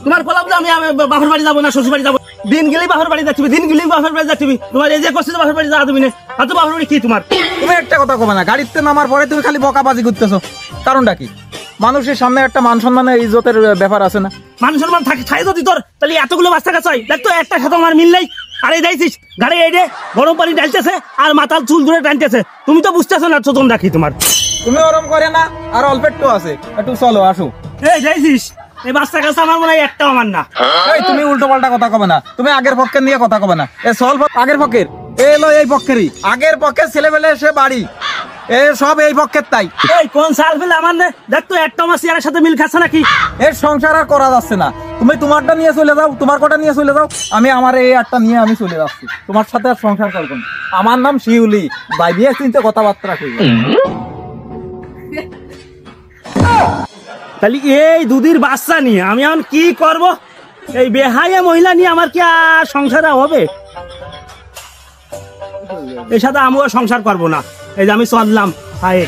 তোমার বললাম যে আমি বাপের বাড়ি যাবো না শ্বশুর বাড়ি যাবো, দিন গেলেই বাপের বাড়ি যাচ্ছি, দিন গেলেই বাপের বাড়ি যাচ্ছি। তোমার এই যে করছে বাপের বাড়ি যাওয়া তুমি না, আর তো বাপের বাড়ি কি তোমার? তুমি একটা কথা কবে না, গাড়িতে নামার পরে তুমি খালি বকাবাজি করতেছো, কারণটা কি? মানুষের সামনে একটা মান সম্মানের ইজ্জতের ব্যাপার আছে না? মান সম্মান থাকে ছাই যদি তোর, তাহলে এতগুলো বাচ্চা কাছে দেখতো একটা সাথে আমার মিল নেই। আর এই যাইছিস গাড়ি এই গরম পানি ঢালতেছে আর মাথার চুল ধরে টানতেছে, তুমি তো বুঝতেছো না চোদন রাখি তোমার। তুমি ওরম করে না, আর অল্প একটু আছে, একটু চলো আসো। এই যাইছিস এই বাচ্চা কাছে আমার মনে হয় একটাও আমার না। এই তুমি উল্টো পাল্টা কথা কবে না, তুমি আগের পক্ষের নিয়ে কথা কবে না। এ সল আগের পক্ষের, এলো এই পক্ষেরই, আগের পক্ষের ছেলে পেলে সে বাড়ি, এ সব এই পক্ষের। তাই এই কোন সাল ফেলে আমার না দেখতো একটা আমার চেয়ারের সাথে মিল খাচ্ছে নাকি? এর সংসার আর করা যাচ্ছে না, তুমি তোমারটা নিয়ে চলে যাও, তোমার কটা নিয়ে চলে যাও, আমি আমার এই একটা নিয়ে আমি চলে যাচ্ছি, তোমার সাথে আর সংসার করবো না। আমার নাম শিউলি, বাইবিয়ে চিনতে কথাবার্তা কইবে। তাহলে এই দুধের বাচ্চা নিয়ে আমি এখন কি করব? এই বেহায়া মহিলা নিয়ে আমার কি আর সংসার হবে? এর সাথে আমিও সংসার করবো না। এই যে আমি চললাম, হায়